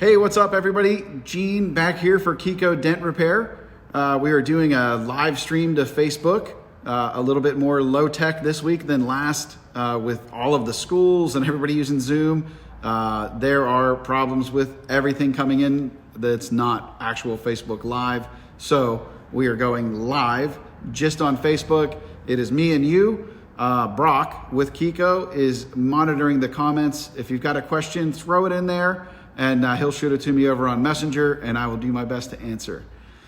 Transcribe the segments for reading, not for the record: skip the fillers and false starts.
Hey, what's up everybody? Gene back here for Kiko Dent Repair. We are doing a live stream to Facebook, a little bit more low tech this week than last with all of the schools and everybody using Zoom. There are problems with everything coming in that's not actual Facebook Live. So we are going live just on Facebook. It is me and you. Brock with Kiko is monitoring the comments. If you've got a question, throw it in there and he'll shoot it to me over on Messenger and I will do my best to answer.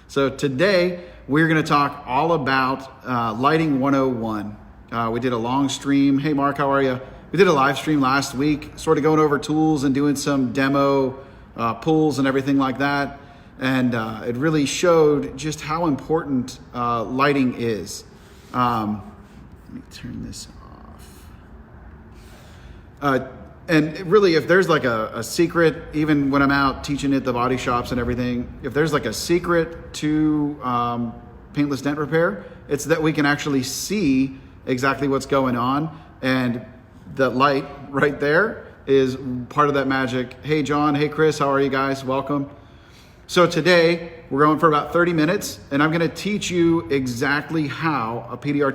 So today we're going to talk all about Lighting 101. We did a long stream. Hey Mark, how are you? We did a live stream last week, sort of going over tools and doing some demo pulls and everything like that. And it really showed just how important lighting is. Let me turn this off. And really, if there's like a secret, even when I'm out teaching at the body shops and everything, if there's like a secret to paintless dent repair, it's that we can actually see exactly what's going on. And the light right there is part of that magic. Hey, John. Hey, Chris. How are you guys? Welcome. So today we're going for about 30 minutes and I'm going to teach you exactly how a PDR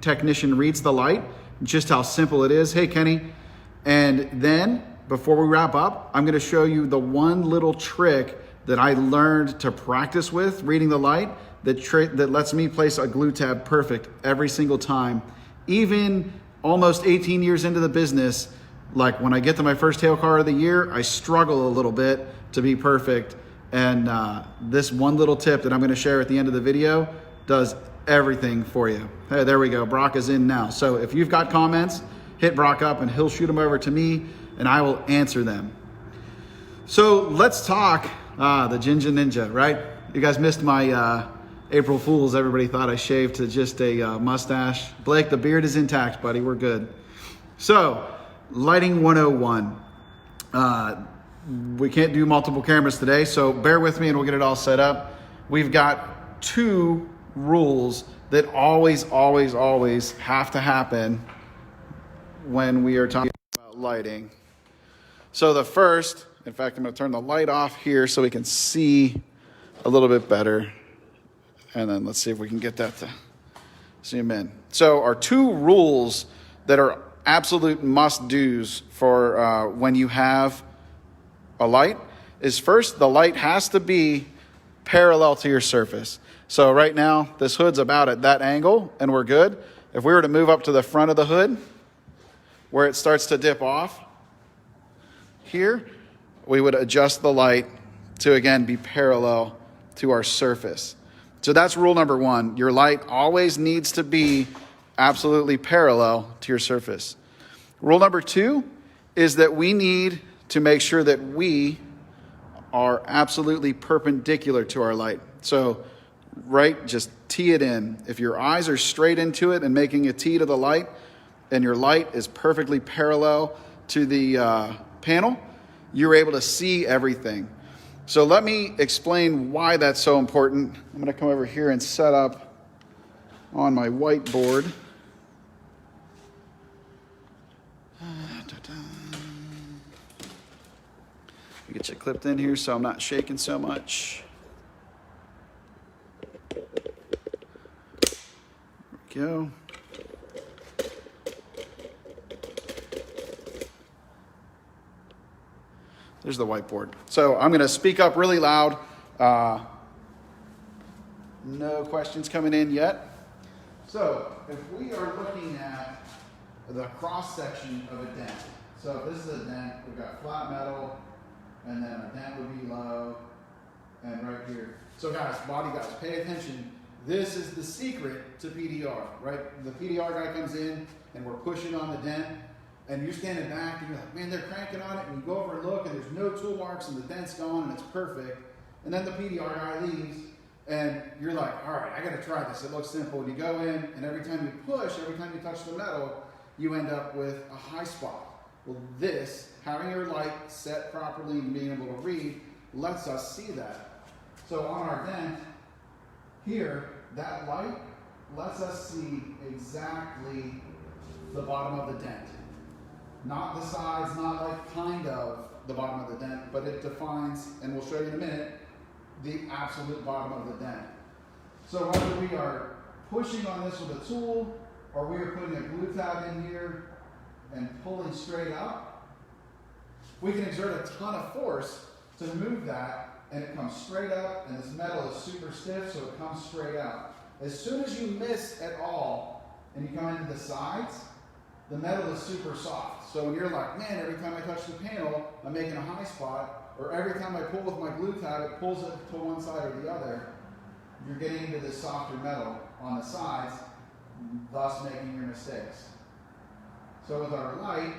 technician reads the light, just how simple it is. Hey, Kenny. And then before we wrap up, I'm going to show you the one little trick that I learned to practice with reading the light that lets me place a glue tab perfect every single time. Even almost 18 years into the business, like when I get to my first tail car of the year, I struggle a little bit to be perfect. And this one little tip that I'm going to share at the end of the video does everything for you. Hey, there we go. Brock is in now. So if you've got comments, hit Brock up and he'll shoot them over to me and I will answer them. So let's talk the Ginger Ninja, right? You guys missed my April Fools. Everybody thought I shaved to just a mustache. Blake, the beard is intact, buddy. We're good. So Lighting 101. We can't do multiple cameras today, so bear with me and we'll get it all set up. We've got two rules that always have to happen when we are talking about lighting. So the first, in fact, I'm going to turn the light off here so we can see a little bit better. And then let's see if we can get that to zoom in. So our two rules that are absolute must-dos for when you have a light is first, the light has to be parallel to your surface. So right now, this hood's about at that angle and we're good. If we were to move up to the front of the hood, where it starts to dip off here, we would adjust the light to, again, be parallel to our surface. So that's rule number one. Your light always needs to be absolutely parallel to your surface. Rule number two is that we need to make sure that we are absolutely perpendicular to our light. So, right, just tee it in. If your eyes are straight into it and making a tee to the light, and your light is perfectly parallel to the panel, you're able to see everything. So let me explain why that's so important. I'm going to come over here and set up on my whiteboard. Get you clipped in here so I'm not shaking so much. There we go. There's the whiteboard. So I'm going to speak up really loud. No questions coming in yet. So if we are looking at the cross section of a dent. So if this is a dent, we've got flat metal, and then a dent would be low, and right here. So guys, body guys, pay attention. This is the secret to PDR, right? The PDR guy comes in, and we're pushing on the dent, and you're standing back, and you're like, man, they're cranking on it, and you go over and look, and there's no tool marks, and the dent's gone, and it's perfect. And then the PDR guy leaves, and you're like, all right, I gotta try this. It looks simple. And you go in, and every time you push, every time you touch the metal, you end up with a high spot. Well, this, having your light set properly and being able to read, lets us see that. So on our dent, here, that light lets us see exactly the bottom of the dent. Not the sides, not like kind of, the bottom of the dent, but it defines, and we'll show you in a minute, the absolute bottom of the dent. So whether we are pushing on this with a tool, or we are putting a glue tab in here and pulling straight up, we can exert a ton of force to move that, and it comes straight up, and this metal is super stiff, so it comes straight out. As soon as you miss at all, and you come into the sides, the metal is super soft. So when you're like, man, every time I touch the panel, I'm making a high spot, or every time I pull with my glue tab, it pulls it to one side or the other, you're getting into this softer metal on the sides, thus making your mistakes. So with our light,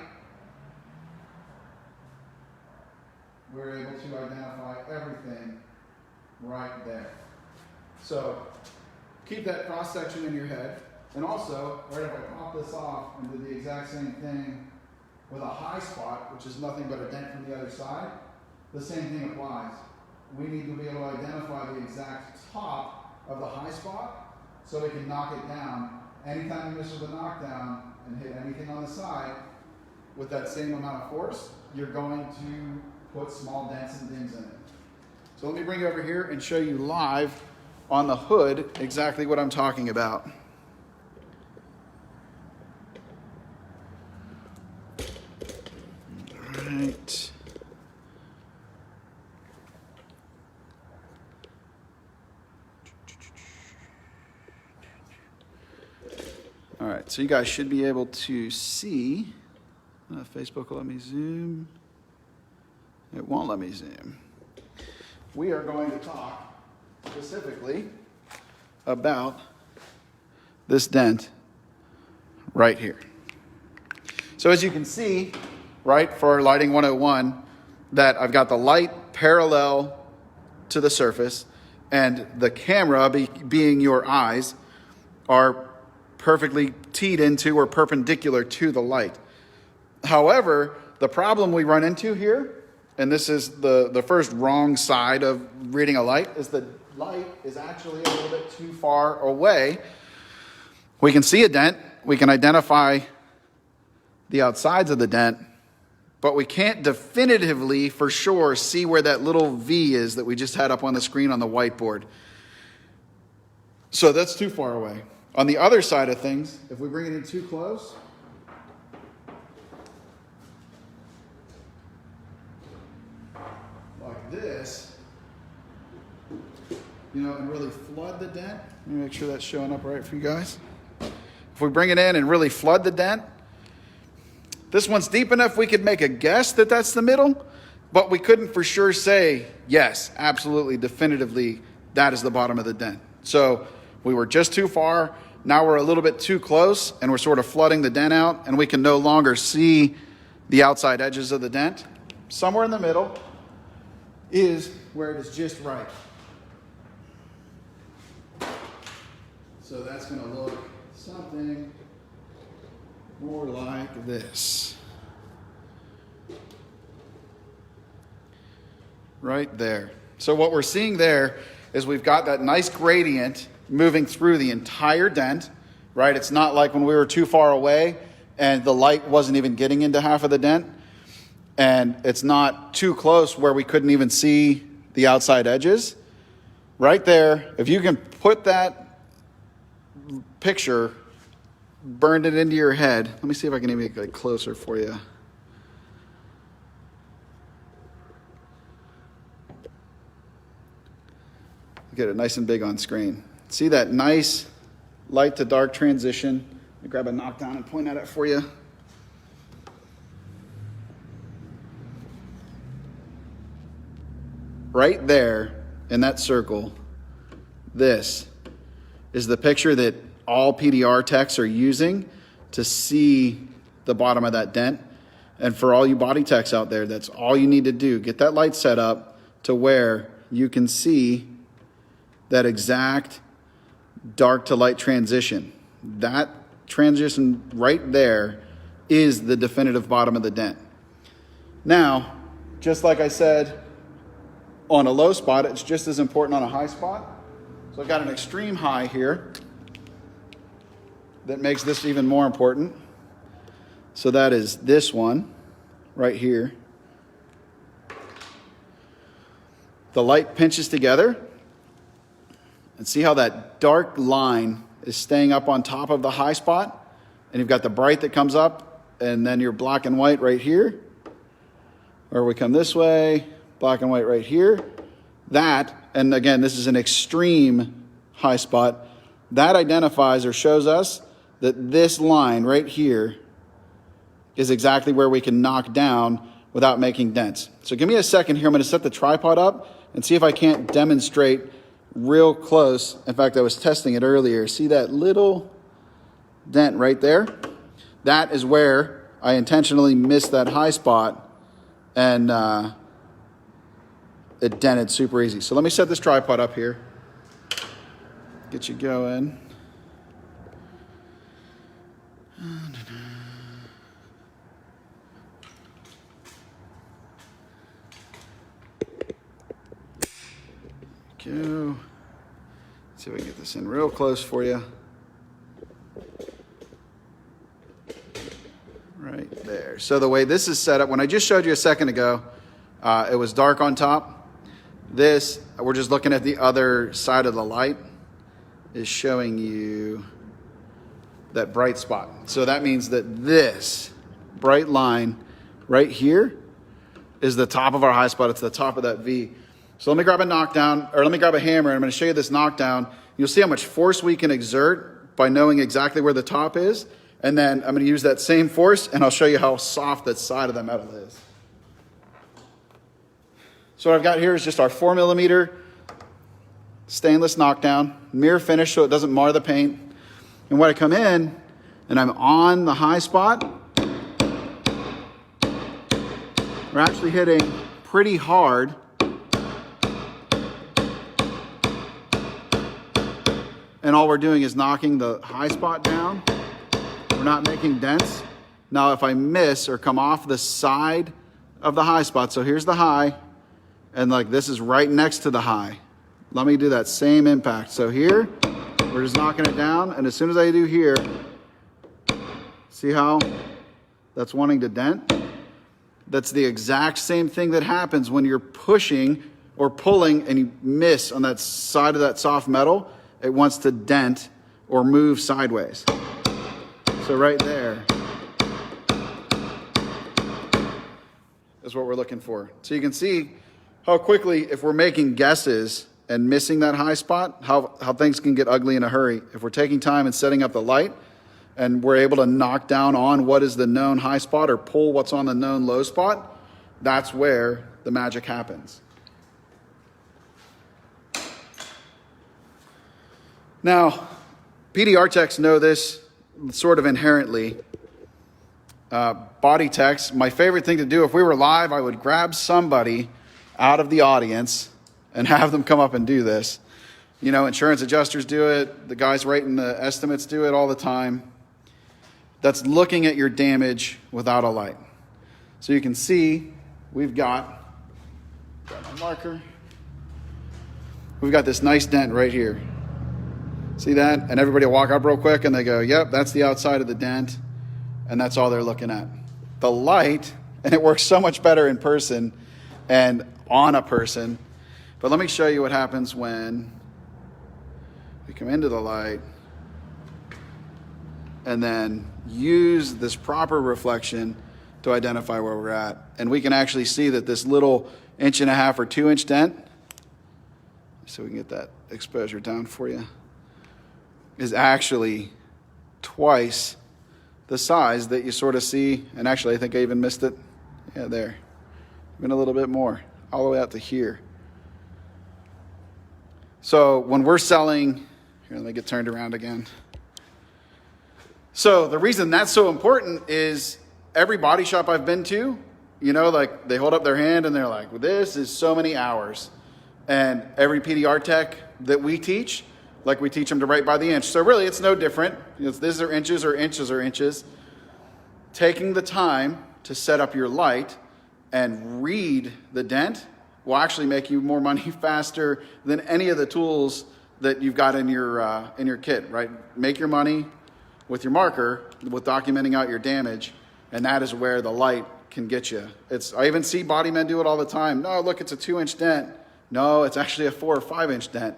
we're able to identify everything right there. So keep that cross section in your head. And also, right, if I pop this off and do the exact same thing with a high spot, which is nothing but a dent from the other side, the same thing applies. We need to be able to identify the exact top of the high spot so we can knock it down. Anytime you miss with a knockdown and hit anything on the side with that same amount of force, you're going to put small dents and dings in it. So let me bring you over here and show you live on the hood exactly what I'm talking about. Right. All right, so you guys should be able to see. Facebook will let me zoom. It won't let me zoom. We are going to talk specifically about this dent right here. So as you can see, right, for Lighting 101, that I've got the light parallel to the surface, and the camera, being your eyes, are perfectly teed into or perpendicular to the light. However, the problem we run into here, and this is the first wrong side of reading a light, is the light is actually a little bit too far away. We can see a dent, we can identify the outsides of the dent, but we can't definitively for sure see where that little V is that we just had up on the screen on the whiteboard. So that's too far away. On the other side of things, if we bring it in too close, like this, and really flood the dent. Let me make sure that's showing up right for you guys. If we bring it in and really flood the dent, this one's deep enough we could make a guess that that's the middle, but we couldn't for sure say, yes, absolutely, definitively, that is the bottom of the dent. So we were just too far. Now we're a little bit too close, and we're sort of flooding the dent out, and we can no longer see the outside edges of the dent. Somewhere in the middle is where it is just right. So that's going to look something more like this. Right there. So what we're seeing there is we've got that nice gradient moving through the entire dent, right? It's not like when we were too far away and the light wasn't even getting into half of the dent. And it's not too close where we couldn't even see the outside edges. Right there, if you can put that picture, burned it into your head. Let me see if I can even make it closer for you. Get it nice and big on screen. See that nice light to dark transition? Let me grab a knockdown and point at it for you. Right there in that circle, this is the picture that all PDR techs are using to see the bottom of that dent. And for all you body techs out there, that's all you need to do. Get that light set up to where you can see that exact dark to light transition. That transition right there is the definitive bottom of the dent. Now, just like I said, on a low spot, it's just as important on a high spot. So I've got an extreme high here that makes this even more important. So that is this one right here. the light pinches together. And see how that dark line is staying up on top of the high spot? And you've got the bright that comes up, and then your black and white right here. Or we come this way, black and white right here. That, and again, this is an extreme high spot, that identifies or shows us that this line right here is exactly where we can knock down without making dents. So give me a second here. I'm going to set the tripod up and see if I can't demonstrate real close. In fact, I was testing it earlier. See that little dent right there? That is where I intentionally missed that high spot, and it dented super easy. So let me set this tripod up here. Get you going. Go. Let's see if we can get this in real close for you. Right there. So the way this is set up, when I just showed you a second ago, it was dark on top. This, we're just looking at the other side of the light, is showing you that bright spot. So that means that this bright line right here is the top of our high spot. It's the top of that V. So let me grab a knockdown, or let me grab a hammer, and I'm going to show you this knockdown. You'll see how much force we can exert by knowing exactly where the top is. And then I'm going to use that same force, and I'll show you how soft that side of the metal is. So what I've got here is just our 4mm stainless knockdown, mirror finish so it doesn't mar the paint. And when I come in and I'm on the high spot, we're actually hitting pretty hard. And all we're doing is knocking the high spot down. We're not making dents. Now, if I miss or come off the side of the high spot, so here's the high, and like this is right next to the high. Let me do that same impact. So here, we're just knocking it down, and as soon as I do here, see how that's wanting to dent? That's the exact same thing that happens when you're pushing or pulling and you miss on that side of that soft metal. It wants to dent or move sideways. So right there is what we're looking for. So you can see how quickly, if we're making guesses and missing that high spot, how things can get ugly in a hurry. If we're taking time and setting up the light, and we're able to knock down on what is the known high spot or pull what's on the known low spot, that's where the magic happens. Now, PDR techs know this sort of inherently. Body techs, my favorite thing to do, if we were live, I would grab somebody out of the audience and have them come up and do this. You know, insurance adjusters do it. The guys writing the estimates do it all the time. That's looking at your damage without a light. So you can see we've got my marker. We've got this nice dent right here. See that? And everybody will walk up real quick and they go, yep, that's the outside of the dent. And that's all they're looking at. The light, and it works so much better in person and on a person. But let me show you what happens when we come into the light and then use this proper reflection to identify where we're at. And we can actually see that this little 1.5 or 2 inch dent, so we can get that exposure down for you, is actually twice the size that you sort of see. And actually, I think I even missed it. Yeah, there. Even a little bit more, all the way out to here. So when we're selling, here, let me get turned around again. So the reason that's so important is every body shop I've been to, you know, like they hold up their hand and they're like, well, this is so many hours. And every PDR tech that we teach, like we teach them to write by the inch. So really it's no different. These are inches or inches or inches. Taking the time to set up your light and read the dent will actually make you more money faster than any of the tools that you've got in your kit, right? Make your money with your marker, with documenting out your damage, and that is where the light can get you. I even see body men do it all the time. No, look, it's a 2 inch dent. No, it's actually a 4 or 5 inch dent.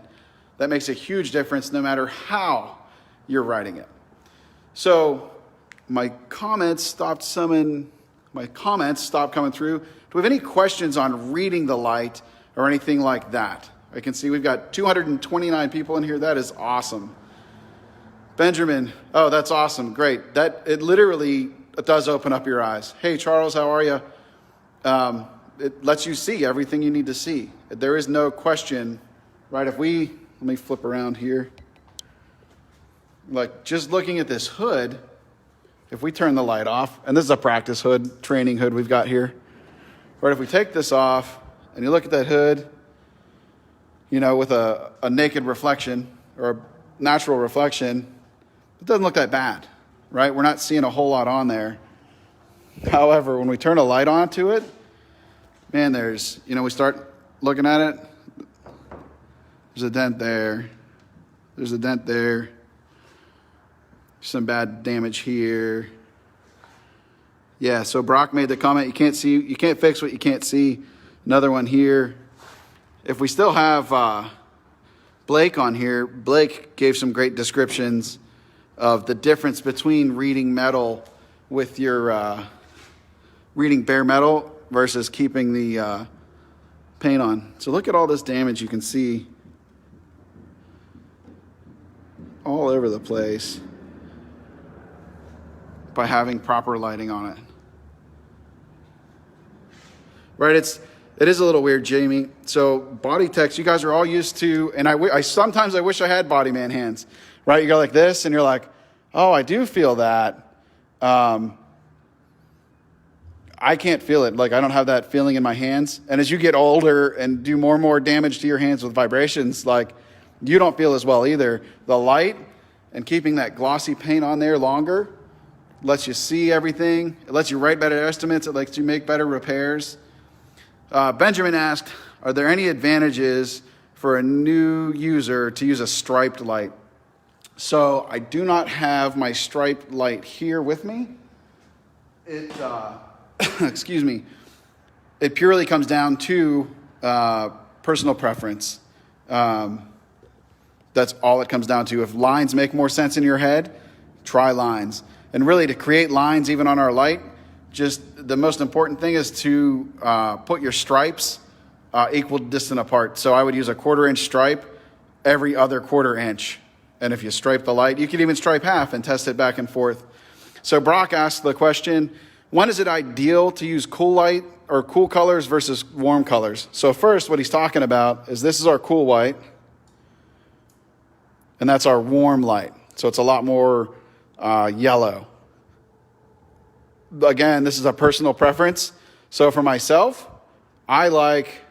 That makes a huge difference no matter how you're writing it. So my comments stopped coming through. Do we have any questions on reading the light or anything like that? I can see we've got 229 people in here. That is awesome. Benjamin, oh, that's awesome. Great. It literally does open up your eyes. Hey, Charles, how are you? It lets you see everything you need to see. There is no question, right? Let me flip around here. Like just looking at this hood, if we turn the light off, and this is a practice hood, training hood we've got here, right? If we take this off and you look at that hood, with a naked reflection or a natural reflection, it doesn't look that bad, right? We're not seeing a whole lot on there. However, when we turn a light onto it, man, we start looking at it. There's a dent there. There's a dent there. Some bad damage here. Yeah, so Brock made the comment, you can't fix what you can't see. Another one here. If we still have Blake on here, Blake gave some great descriptions of the difference between reading metal with your reading bare metal versus keeping the paint on. So look at all this damage you can see all over the place by having proper lighting on it. Right, it is a little weird, Jamie. So body techs, you guys are all used to, and I sometimes wish I had body man hands, right? You go like this and you're like, oh, I do feel that. I can't feel it. Like I don't have that feeling in my hands. And as you get older and do more and more damage to your hands with vibrations, like you don't feel as well either. The light and keeping that glossy paint on there longer lets you see everything. It lets you write better estimates. It lets you make better repairs. Benjamin asked, are there any advantages for a new user to use a striped light? So I do not have my striped light here with me. Excuse me. It purely comes down to personal preference. That's all it comes down to. If lines make more sense in your head, try lines. And really to create lines even on our light, just the most important thing is to put your stripes equal distant apart. So I would use a 1/4 inch stripe every other 1/4 inch. And if you stripe the light, you could even stripe half and test it back and forth. So Brock asked the question, when is it ideal to use cool light or cool colors versus warm colors? So first, what he's talking about is this is our cool white, and that's our warm light. So it's a lot more yellow. Again, this is a personal preference. So for myself, I like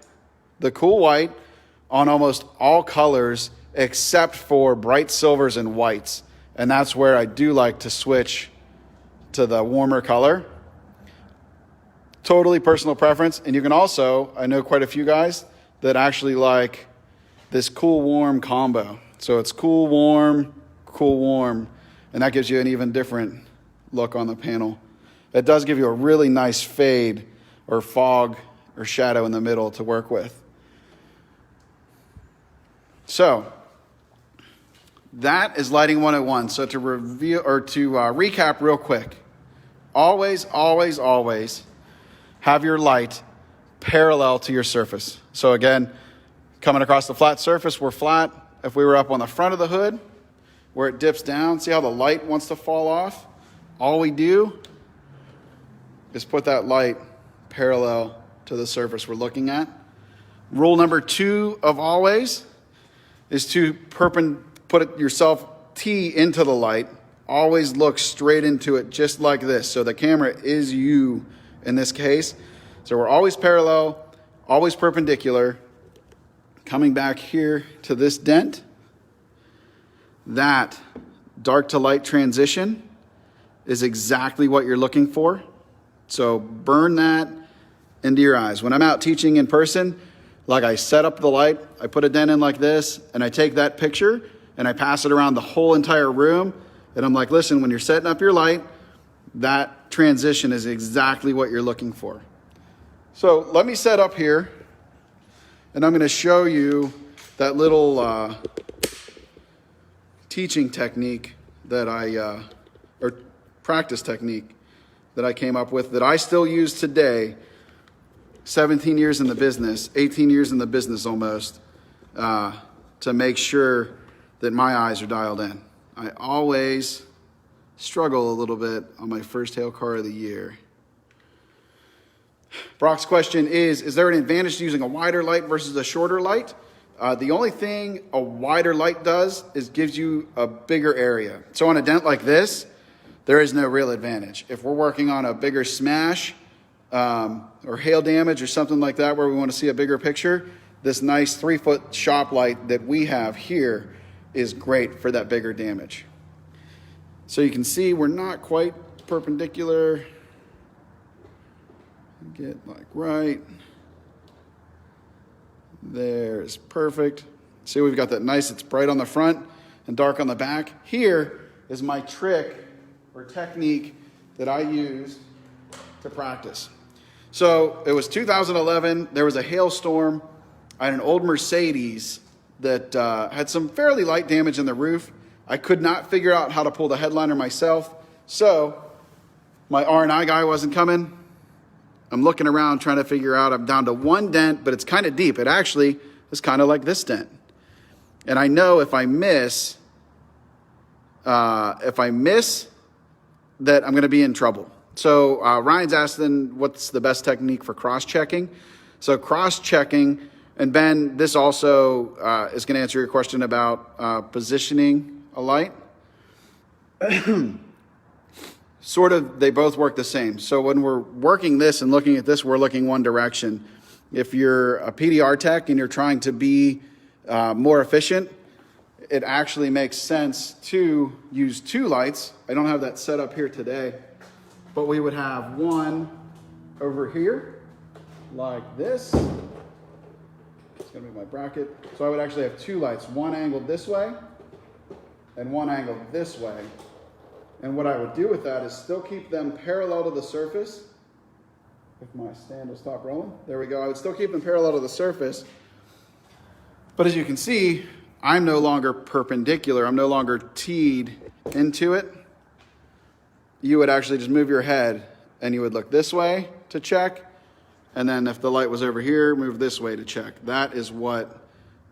the cool white on almost all colors except for bright silvers and whites. And that's where I do like to switch to the warmer color. Totally personal preference. And you can also, I know quite a few guys that actually like this cool warm combo. So it's cool warm, and that gives you an even different look on the panel. It does give you a really nice fade or fog or shadow in the middle to work with. So that is lighting 101. So to review or to recap real quick, always have your light parallel to your surface. So again, coming across the flat surface, we're flat. If we were up on the front of the hood, where it dips down, see how the light wants to fall off? All we do is put that light parallel to the surface we're looking at. Rule number 2 of always is to put yourself T into the light. Always look straight into it just like this. So the camera is you in this case. So we're always parallel, always perpendicular. Coming back here to this dent, that dark to light transition is exactly what you're looking for. So burn that into your eyes. When I'm out teaching in person, like I set up the light, I put a dent in like this, and I take that picture and I pass it around the whole entire room. And I'm like, listen, when you're setting up your light, that transition is exactly what you're looking for. So let me set up here. and I'm going to show you that little teaching technique that or practice technique that I came up with that I still use today, 17 years in the business, 18 years in the business almost, to make sure that my eyes are dialed in. I always struggle a little bit on my first hail car of the year. Brock's question is there an advantage to using a wider light versus a shorter light? The only thing a wider light does is gives you a bigger area. So on a dent like this, there is no real advantage. If we're working on a bigger smash or hail damage or something like that where we want to see a bigger picture, this nice 3-foot shop light that we have here is great for that bigger damage. So you can see we're not quite perpendicular. Get like right. There's perfect. See, we've got that nice, it's bright on the front and dark on the back. Here is my trick or technique that I use to practice. So it was 2011. There was a hailstorm. I had an old Mercedes that had some fairly light damage in the roof. I could not figure out how to pull the headliner myself. So my R&I guy wasn't coming. I'm looking around trying to figure out, I'm down to one dent, but it's kind of deep. It actually is kind of like this dent. And I know if I miss that I'm going to be in trouble. So Ryan's asking what's the best technique for cross-checking. So cross-checking, and Ben, this also is going to answer your question about positioning a light. Sort of, they both work the same. So when we're working this and looking at this, we're looking one direction. If you're a PDR tech and you're trying to be more efficient, it actually makes sense to use two lights. I don't have that set up here today, but we would have one over here like this. It's gonna be my bracket. So I would actually have two lights, one angled this way and one angled this way. And what I would do with that is still keep them parallel to the surface. If my stand will stop rolling. There we go. I would still keep them parallel to the surface. But as you can see, I'm no longer perpendicular. I'm no longer teed into it. You would actually just move your head and you would look this way to check. And then if the light was over here, move this way to check. That is what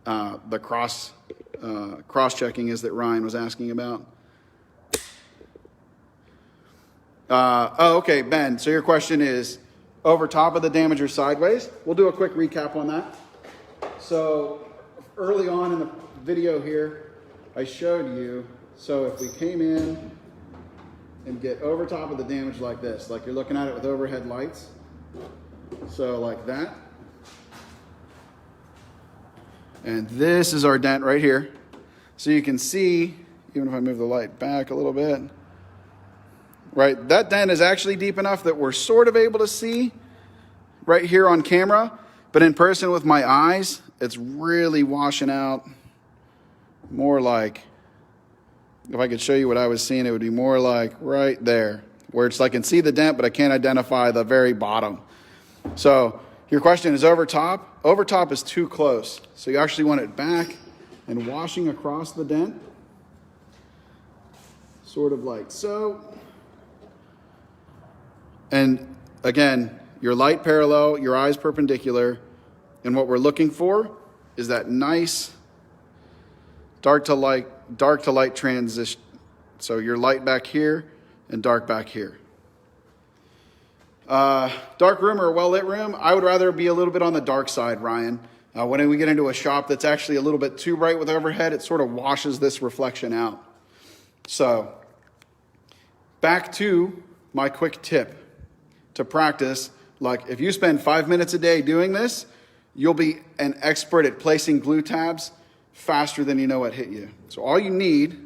the cross-checking is that Ryan was asking about. Okay, Ben. So your question is over top of the damage or sideways? We'll do a quick recap on that. So early on in the video here, I showed you, so if we came in and get over top of the damage like this, like you're looking at it with overhead lights, so like that. And this is our dent right here. So you can see, even if I move the light back a little bit, right, that dent is actually deep enough that we're sort of able to see right here on camera, but in person with my eyes, it's really washing out more like, if I could show you what I was seeing, it would be more like right there, where it's like I can see the dent, but I can't identify the very bottom. So your question is over top. Over top is too close. So you actually want it back and washing across the dent, sort of like so. And again, your light parallel, your eyes perpendicular, and what we're looking for is that nice dark to light transition. So your light back here and dark back here. Dark room or a well-lit room, I would rather be a little bit on the dark side, Ryan. When we get into a shop that's actually a little bit too bright with overhead, it sort of washes this reflection out. So back to my quick tip to practice. Like if you spend 5 minutes a day doing this, you'll be an expert at placing glue tabs faster than you know what hit you. So all you need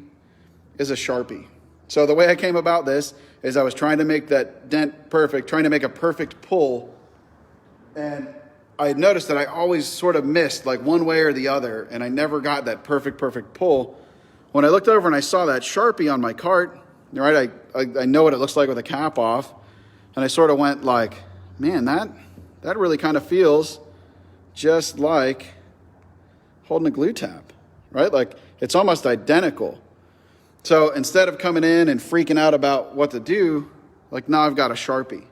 is a Sharpie. So the way I came about this is I was trying to make that dent perfect, trying to make a perfect pull. And I had noticed that I always sort of missed like one way or the other, and I never got that perfect pull. When I looked over and I saw that Sharpie on my cart, right, I know what it looks like with a cap off, and I sort of went like, man, that really kind of feels just like holding a glue tab, right? Like it's almost identical. So instead of coming in and freaking out about what to do, like now I've got a Sharpie.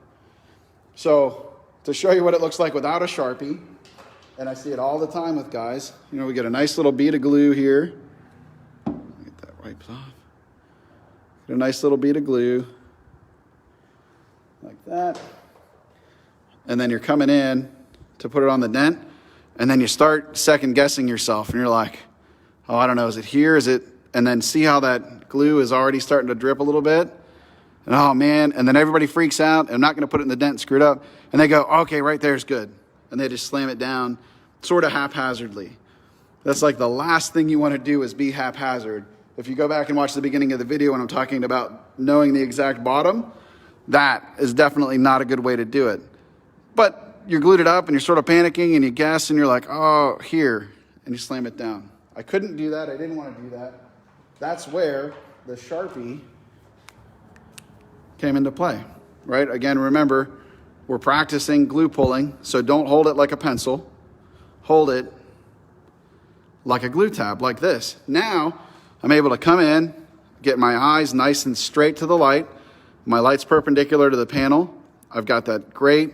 So to show you what it looks like without a Sharpie, and I see it all the time with guys, we get a nice little bead of glue here. Get that wipes off. Get a nice little bead of glue, like that. And then you're coming in to put it on the dent, and then you start second guessing yourself, and you're like, oh, I don't know, is it here? Is it? And then see how that glue is already starting to drip a little bit? And oh man, and then everybody freaks out. I'm not going to put it in the dent and screw it up. And they go, okay, right there's good. And they just slam it down sort of haphazardly. That's like the last thing you want to do is be haphazard. If you go back and watch the beginning of the video when I'm talking about knowing the exact bottom, that is definitely not a good way to do it. But you're glued it up and you're sort of panicking and you guess and you're like, oh, here, and you slam it down. I couldn't do that. I didn't want to do that. That's where the Sharpie came into play, right? Again, remember, we're practicing glue pulling, so don't hold it like a pencil. Hold it like a glue tab, like this. Now, I'm able to come in, get my eyes nice and straight to the light. My light's perpendicular to the panel. I've got that great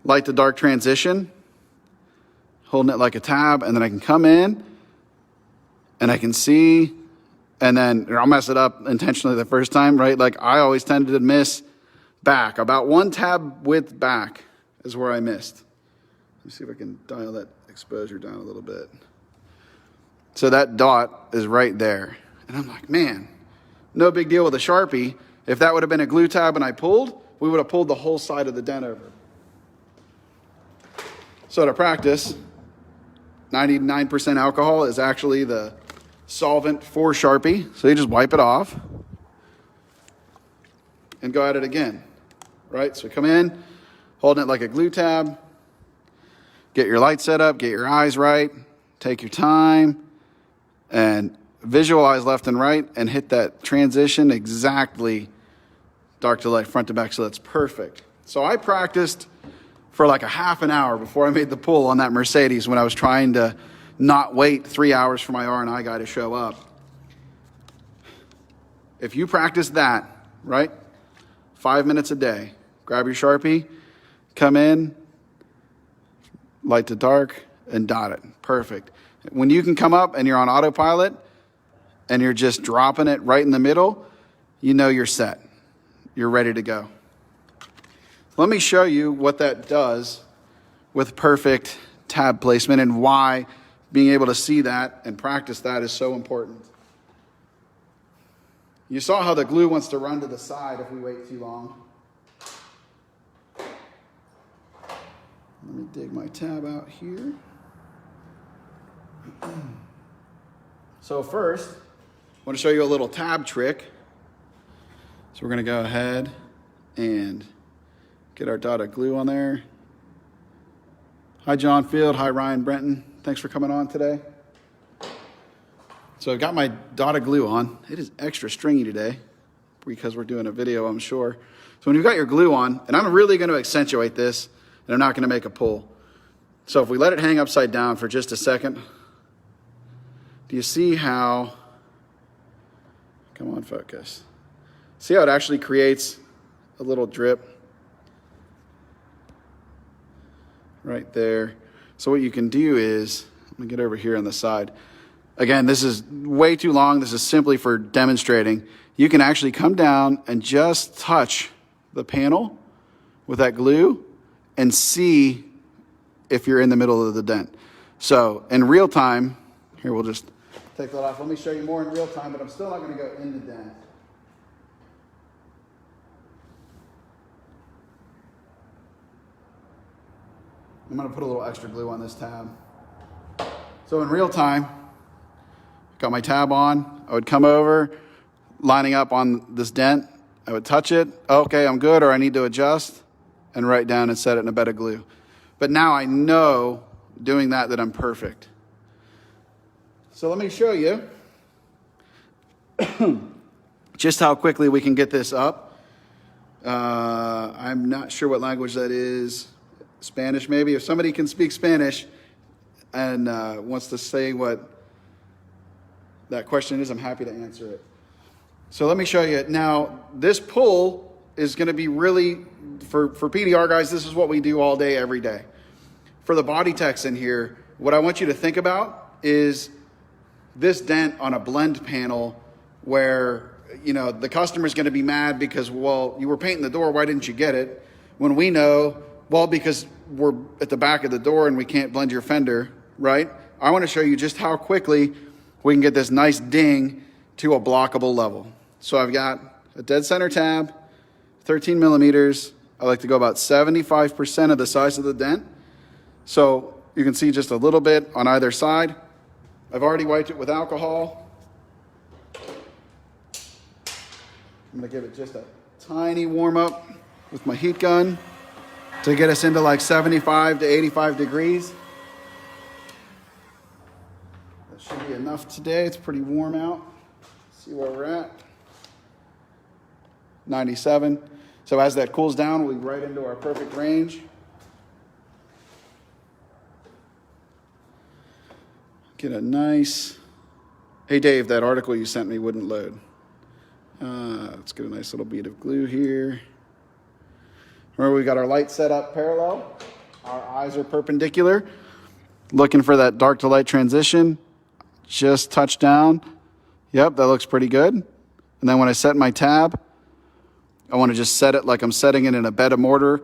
light to dark transition, holding it like a tab, and then I can come in and I can see, and then I'll mess it up intentionally the first time, right? Like I always tended to miss back. About one tab width back is where I missed. Let me see if I can dial that exposure down a little bit. So that dot is right there. And I'm like, man, no big deal with a Sharpie. If that would have been a glue tab and I pulled, we would have pulled the whole side of the dent over. So to practice, 99% alcohol is actually the solvent for Sharpie. So you just wipe it off and go at it again, right? So come in, holding it like a glue tab, get your light set up, get your eyes right, take your time, and visualize left and right and hit that transition exactly dark to light, front to back, so that's perfect. So I practiced for like a half an hour before I made the pull on that Mercedes when I was trying to not wait 3 hours for my R&I guy to show up. If you practice that, right, 5 minutes a day, grab your Sharpie, come in, light to dark, and dot it. Perfect. When you can come up and you're on autopilot and you're just dropping it right in the middle, you know you're set. You're ready to go. Let me show you what that does with perfect tab placement and why being able to see that and practice that is so important. You saw how the glue wants to run to the side if we wait too long. Let me dig my tab out here. So first, I want to show you a little tab trick. So we're going to go ahead and get our dot of glue on there. Hi, John Field. Hi, Ryan Brenton. Thanks for coming on today. So I've got my dot of glue on. It is extra stringy today because we're doing a video, I'm sure. So when you've got your glue on, and I'm really going to accentuate this, and I'm not going to make a pull. So if we let it hang upside down for just a second, do you see how, come on, focus. See how it actually creates a little drip right there. So what you can do is, let me get over here on the side. Again, this is way too long. This is simply for demonstrating. You can actually come down and just touch the panel with that glue and see if you're in the middle of the dent. So in real time, here we'll just take that off. Let me show you more in real time, but I'm still not going to go in the dent. I'm going to put a little extra glue on this tab. So in real time, got my tab on. I would come over, lining up on this dent. I would touch it. Okay, I'm good, or I need to adjust, and write down and set it in a bed of glue. But now I know doing that I'm perfect. So let me show you just how quickly we can get this up. I'm not sure what language that is. Spanish maybe. If somebody can speak Spanish and wants to say what that question is, I'm happy to answer it. So let me show you. Now, this pull is going to be really, for PDR guys, this is what we do all day, every day. For the body techs in here, what I want you to think about is this dent on a blend panel where, you know, the customer's going to be mad because, well, you were painting the door, why didn't you get it? When we know, well, because we're at the back of the door and we can't blend your fender, right? I want to show you just how quickly we can get this nice ding to a blockable level. So I've got a dead center tab, 13 millimeters. I like to go about 75% of the size of the dent. So you can see just a little bit on either side. I've already wiped it with alcohol. I'm gonna give it just a tiny warm up with my heat gun to get us into like 75 to 85 degrees. That should be enough today. It's pretty warm out. Let's see where we're at. 97. So as that cools down, we'll be right into our perfect range. Get a nice, hey Dave, that article you sent me wouldn't load. Let's get a nice little bead of glue here. Remember, we got our light set up parallel. Our eyes are perpendicular. Looking for that dark to light transition. Just touch down. Yep, that looks pretty good. And then when I set my tab, I want to just set it like I'm setting it in a bed of mortar.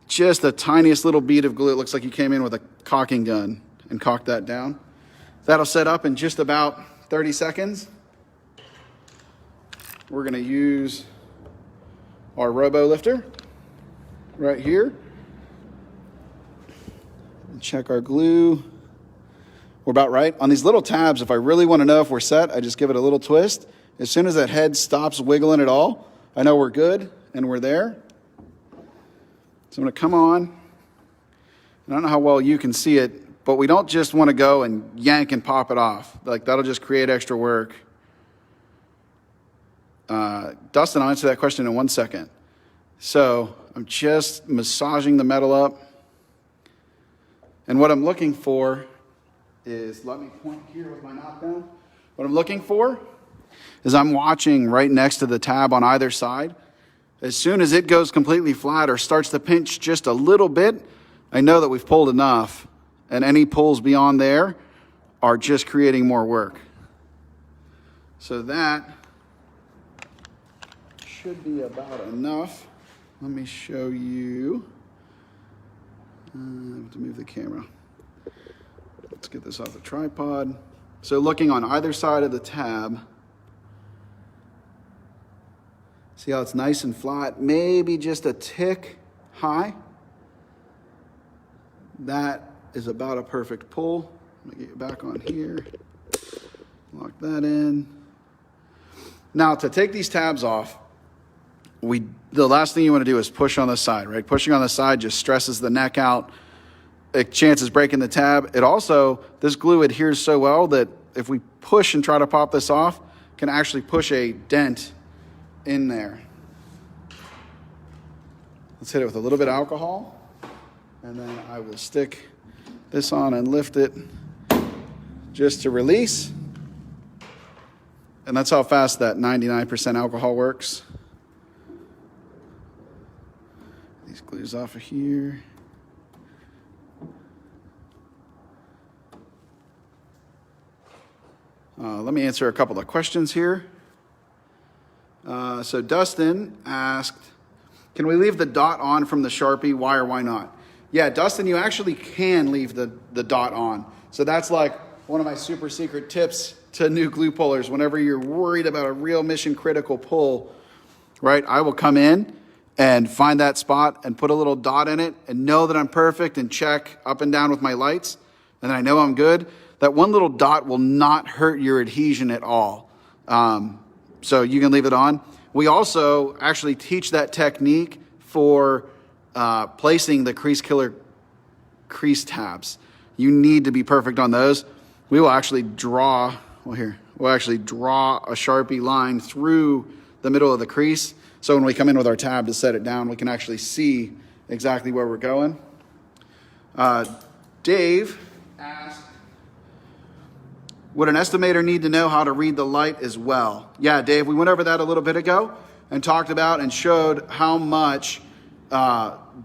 Just the tiniest little bead of glue. It looks like you came in with a caulking gun and caulked that down. That'll set up in just about 30 seconds. We're going to use our robo lifter right here. And check our glue. We're about right. On these little tabs, if I really want to know if we're set, I just give it a little twist. As soon as that head stops wiggling at all, I know we're good and we're there. So I'm going to come on. I don't know how well you can see it, but we don't just want to go and yank and pop it off. Like, that'll just create extra work. Dustin, I'll answer that question in 1 second. So I'm just massaging the metal up. And what I'm looking for is, let me point here with my knockdown. What I'm looking for is I'm watching right next to the tab on either side. As soon as it goes completely flat or starts to pinch just a little bit, I know that we've pulled enough. And any pulls beyond there are just creating more work. So that should be about enough. Let me show you. I have to move the camera. Let's get this off the tripod. So looking on either side of the tab, see how it's nice and flat, maybe just a tick high. That is about a perfect pull. Let me get you back on here. Lock that in. Now, to take these tabs off, the last thing you want to do is push on the side, right? Pushing on the side just stresses the neck out. It chances breaking the tab. It also, this glue adheres so well that if we push and try to pop this off, can actually push a dent in there. Let's hit it with a little bit of alcohol, and then I will stick this on and lift it just to release. And that's how fast that 99% alcohol works. These glues off of here. Let me answer a couple of questions here. So Dustin asked, can we leave the dot on from the Sharpie? Why or why not? Yeah, Dustin, you actually can leave the dot on. So that's like one of my super secret tips to new glue pullers. Whenever you're worried about a real mission critical pull, right? I will come in and find that spot and put a little dot in it and know that I'm perfect and check up and down with my lights. And then I know I'm good. That one little dot will not hurt your adhesion at all. So you can leave it on. We also actually teach that technique for placing the crease killer crease tabs. You need to be perfect on those. We will actually draw, we'll actually draw a Sharpie line through the middle of the crease. So when we come in with our tab to set it down, we can actually see exactly where we're going. Dave asked, Would an estimator need to know how to read the light as well? Yeah, Dave, we went over that a little bit ago and talked about and showed how much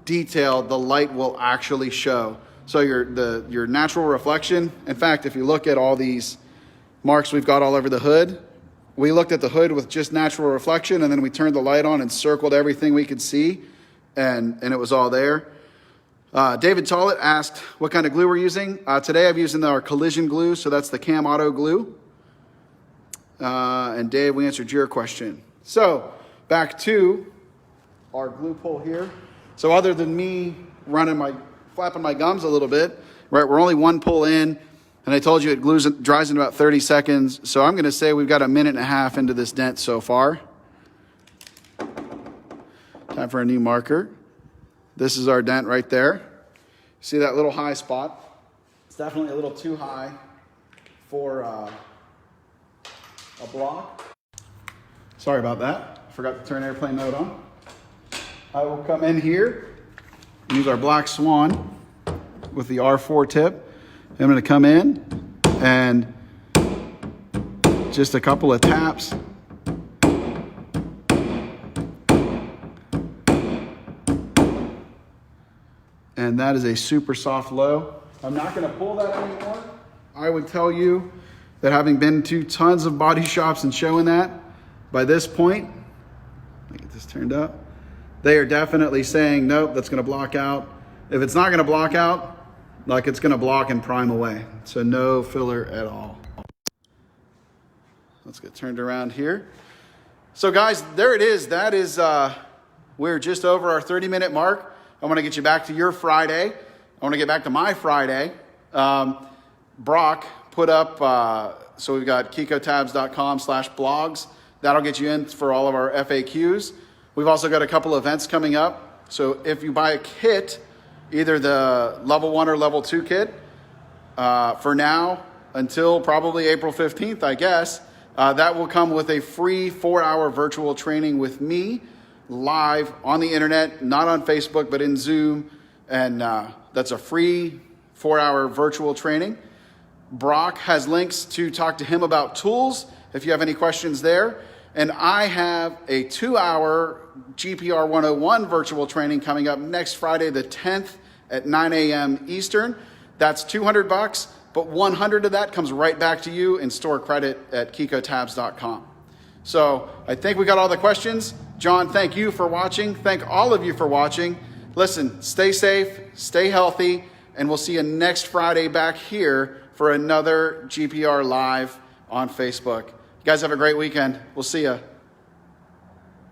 detail the light will actually show. So your natural reflection, in fact, if you look at all these marks we've got all over the hood, we looked at the hood with just natural reflection, and then we turned the light on and circled everything we could see, and it was all there. David Tollett asked what kind of glue we're using. Today I'm using our collision glue, so that's the Cam Auto glue. And Dave, we answered your question. So back to our glue pull here. So other than me flapping my gums a little bit, right, we're only one pull in, and I told you it dries in about 30 seconds. So I'm going to say we've got a minute and a half into this dent so far. Time for a new marker. This is our dent right there. See that little high spot? It's definitely a little too high for a block. Sorry about that. Forgot to turn airplane mode on. I will come in here, use our Black Swan with the R4 tip. I'm going to come in and just a couple of taps. And that is a super soft low. I'm not going to pull that anymore. I would tell you that having been to tons of body shops and showing that, by this point, let me get this turned up, they are definitely saying, nope, that's going to block out. If it's not going to block out, like it's going to block and prime away. So no filler at all. Let's get turned around here. So guys, there it is. That is, we're just over our 30-minute mark. I want to get you back to your Friday. I want to get back to my Friday. Brock put up, so we've got kikotabs.com/blogs. That'll get you in for all of our FAQs. We've also got a couple events coming up. So if you buy a kit, either the level 1 or level 2 kit, for now, until probably April 15th, I guess, that will come with a free 4-hour virtual training with me, live on the internet, not on Facebook, but in Zoom. And that's a free 4-hour virtual training. Brock has links to talk to him about tools if you have any questions there. And I have a 2-hour GPR 101 virtual training coming up next Friday, the 10th at 9 a.m. Eastern. That's $200, but 100 of that comes right back to you in store credit at kikotabs.com. So I think we got all the questions. John, thank you for watching. Thank all of you for watching. Listen, stay safe, stay healthy, and we'll see you next Friday back here for another GPR Live on Facebook. You guys have a great weekend. We'll see you.